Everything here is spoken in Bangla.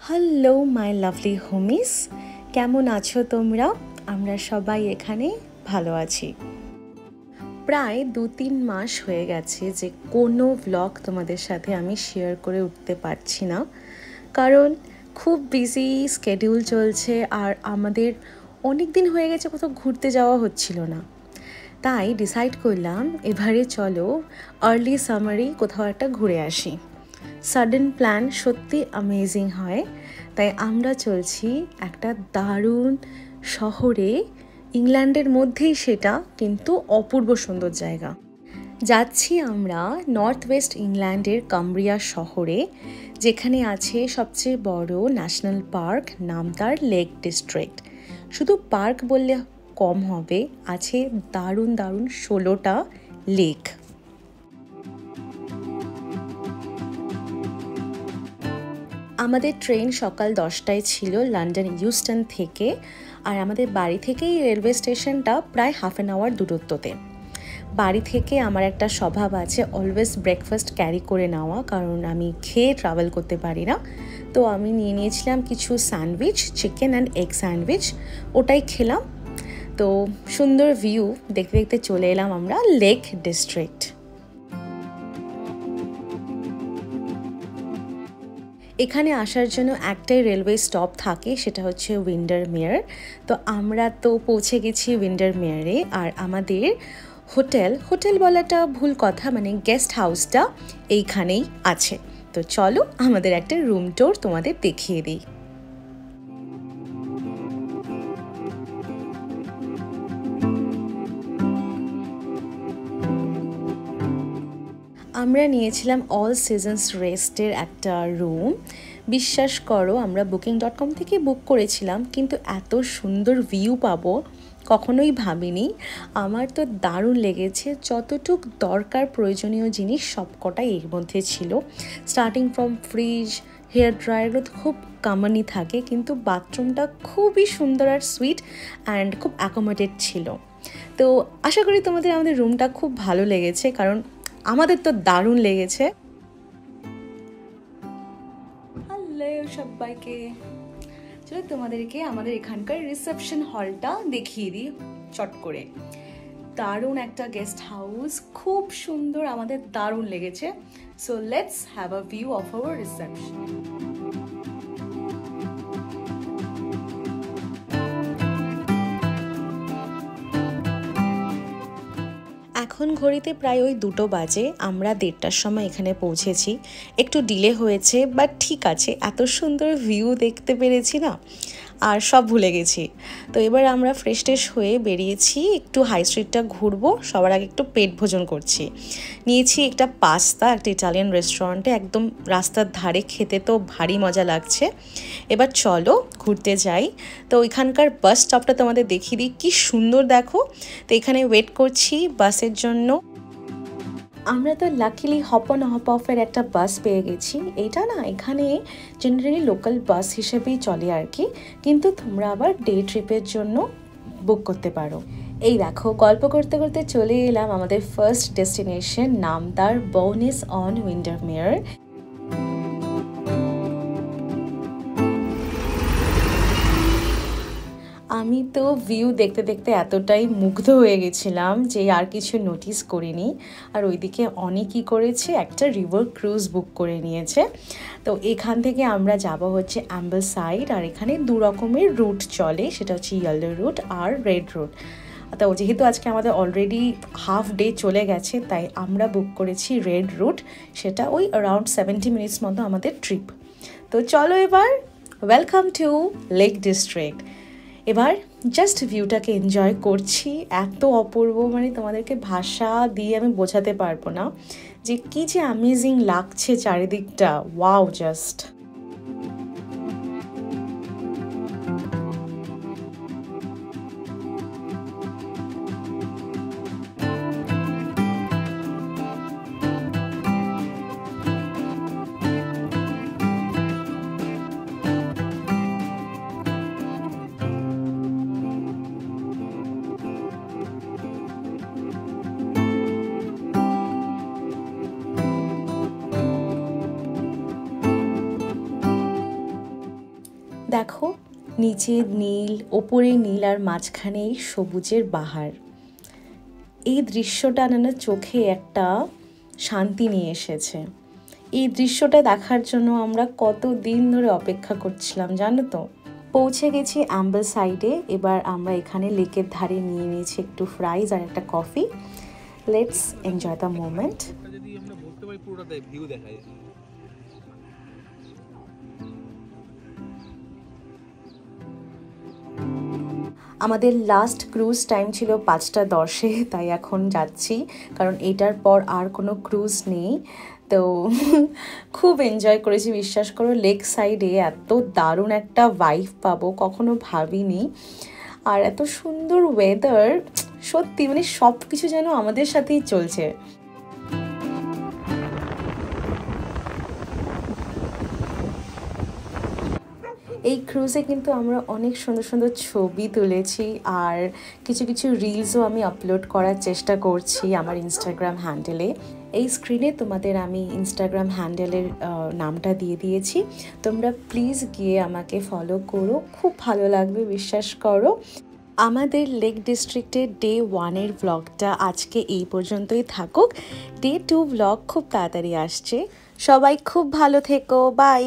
হ্যালো মাই লাভলি হোমিস, কেমন আছো তোমরা? আমরা সবাই এখানে ভালো আছি। প্রায় 2-3 মাস হয়ে গেছে যে কোনো ভ্লগ তোমাদের সাথে আমি শেয়ার করে উঠতে পারছি না, কারণ খুব বিজি স্কেডিউল চলছে আর আমাদের অনেক দিন হয়ে গেছে কোথাও ঘুরতে যাওয়া হচ্ছিল না। তাই ডিসাইড করলাম এবারে চলো আর্লি সামারেই কোথাও একটা ঘুরে আসি। সাডেন প্ল্যান সত্যি অ্যামেজিং হয়। তাই আমরা চলছি একটা দারুণ শহরে, ইংল্যান্ডের মধ্যেই সেটা, কিন্তু অপূর্ব সুন্দর জায়গা। যাচ্ছি আমরা নর্থ ওয়েস্ট ইংল্যান্ডের কামব্রিয়া শহরে, যেখানে আছে সবচেয়ে বড় ন্যাশনাল পার্ক, নাম তার লেক ডিস্ট্রিক্ট। শুধু পার্ক বললে কম হবে, আছে দারুণ দারুণ 16টা লেক। আমাদের ট্রেন সকাল 10টায় ছিল লন্ডন ইউস্টন থেকে, আর আমাদের বাড়ি থেকেই রেলওয়ে স্টেশনটা প্রায় হাফ অ্যান আওয়ার দূরত্বতে। বাড়ি থেকে আমার একটা স্বভাব আছে অলওয়েজ ব্রেকফাস্ট ক্যারি করে নেওয়া, কারণ আমি খেয়ে ট্রাভেল করতে পারি না। তো আমি নিয়ে নিয়েছিলাম কিছু sandwich, chicken and egg sandwich, ওটাই খেলাম। তো সুন্দর ভিউ দেখতে দেখতে চলে এলাম আমরা লেক ডিস্ট্রিক্ট। এখানে আসার জন্য একটাই রেলওয়ে স্টপ থাকে, সেটা হচ্ছে উইন্ডারমেয়ার। তো আমরা তো পৌঁছে গেছি উইন্ডারমেয়ারে, আর আমাদের হোটেল বলাটা ভুল কথা, মানে গেস্ট হাউসটা এইখানেই আছে। তো চলো আমাদের একটা রুম ট্যুর তোমাদের দেখিয়ে দিই। আমরা নিয়েছিলাম অল সিজনস রেস্টের একটা রুম। বিশ্বাস করো, আমরা booking.com থেকে বুক করেছিলাম, কিন্তু এত সুন্দর ভিউ পাবো কখনোই ভাবিনি। আমার তো দারুণ লেগেছে, যতটুক দরকার প্রয়োজনীয় জিনিস সবকটাই এর মধ্যে ছিল। স্টার্টিং ফ্রম ফ্রিজ, হেয়ার ড্রায়ারও খুব কমনই থাকে, কিন্তু বাথরুমটা খুবই সুন্দর আর সুইট অ্যান্ড খুব অ্যাকোমোডেট ছিল। তো আশা করি তোমাদের আমাদের রুমটা খুব ভালো লেগেছে, কারণ আমাদের তো দারুণ লেগেছে। হ্যালো সবাইকে, চলো তোমাদেরকে আমাদের এখানকার রিসেপশন হলটা দেখিয়ে দিই চট করে। দারুণ একটা গেস্ট হাউস, খুব সুন্দর, আমাদের দারুণ লেগেছে। So let's have a view of our reception. এখন ঘড়িতে প্রায় ওই 2টো বাজে, আমরা 1:30টার সময় এখানে পৌঁছেছি। একটু ডিলে হয়েছে, বাট ঠিক আছে, এত সুন্দর ভিউ দেখতে পেরেছি না, আর সব ভুলে গেছি। তো এবার আমরা ফ্রেশ ট্রেশ হয়ে বেরিয়েছি, একটু হাই স্ট্রিটটা ঘুরবো। সবার আগে একটু পেট ভোজন করছি। নিয়েছি একটা পাস্তা একটা ইটালিয়ান রেস্টুরেন্টে, একদম রাস্তার ধারে, খেতে তো ভারী মজা লাগছে। এবার চলো ঘুরতে যাই। তো এখানকার বাস স্টপটা তোমাদের দেখিয়ে দিই, কি সুন্দর দেখো। তো এখানে ওয়েট করছি বাসের জন্য। আমরা তো লাকিলি হপ অন হপ অফের একটা বাস পেয়ে গেছি। এটা না এখানে জেনারেলি লোকাল বাস হিসেবেই চলে আর কি, কিন্তু তোমরা আবার ডে ট্রিপের জন্য বুক করতে পারো। এই দেখো, গল্প করতে করতে চলে এলাম আমাদের ফার্স্ট ডেস্টিনেশন, নাম তার বোনিস অন উইন্ডারমেয়ার। আমি তো ভিউ দেখতে দেখতে এতটাই মুগ্ধ হয়ে গেছিলাম যে আর কিছু নোটিস করিনি। আর ওইদিকে অনেকই করেছে, একটা রিভার ক্রুজ বুক করে নিয়েছে। তো এখান থেকে আমরা যাব হচ্ছে অ্যাম্বলসাইড, আর এখানে 2 রকমের রুট চলে, সেটা হচ্ছে ইয়েলো রুট আর রেড রুট। তো যেহেতু আজকে আমাদের অলরেডি হাফ ডে চলে গেছে, তাই আমরা বুক করেছি রেড রুট। সেটা ওই অ্যারাউন্ড 70 মিনিটস মতো আমাদের ট্রিপ। তো চলো এবার ওয়েলকাম টু লেক ডিস্ট্রিক্ট। এবার জাস্ট ভিউটাকে এনজয় করছি, এত অপূর্ব, মানে তোমাদেরকে ভাষা দিয়ে আমি বোঝাতে পারবো না যে কি যে অ্যামেজিং লাগছে চারিদিকটা। Wow just. দেখো নিচে নীল, ওপরে নীল আর মাঝখানে এই সবুজের বাহার। এই দৃশ্যটা না চোখে একটা শান্তি নিয়ে এসেছে। এই দৃশ্যটা দেখার জন্য আমরা কত দিন ধরে অপেক্ষা করছিলাম জানো তো। পৌঁছে গেছি অ্যাম্বাসাইডে। এবার আমরা এখানে লেকের ধারে নিয়ে নিয়েছি একটু ফ্রাইজ আর একটা coffee. Let's enjoy the moment. আমাদের লাস্ট ক্রুজ টাইম ছিল 5:10, তাই এখন যাচ্ছি, কারণ এটার পর আর কোনো ক্রুজ নেই। তো খুব এনজয় করেছি, বিশ্বাস করো। লেক সাইডে এত দারুণ একটা ভাইব পাবো কখনো ভাবিনি। আর এত সুন্দর ওয়েদার, সত্যি মানে সব কিছু যেন আমাদের সাথেই চলছে। এই ক্রুজে কিন্তু আমরা অনেক সুন্দর সুন্দর ছবি তুলেছি, আর কিছু কিছু রিলসও আমি আপলোড করার চেষ্টা করছি আমার ইনস্টাগ্রাম হ্যান্ডেলে। এই স্ক্রিনে তোমাদের আমি ইনস্টাগ্রাম হ্যান্ডেলের নামটা দিয়ে দিয়েছি, তোমরা প্লিজ গিয়ে আমাকে ফলো করো, খুব ভালো লাগবে, বিশ্বাস করো। আমাদের লেক ডিস্ট্রিক্টের ডে 1-এর ব্লগটা আজকে এই পর্যন্তই থাকুক। ডে 2 ব্লগ খুব তাড়াতাড়ি আসছে। সবাই খুব ভালো থেকো, বাই।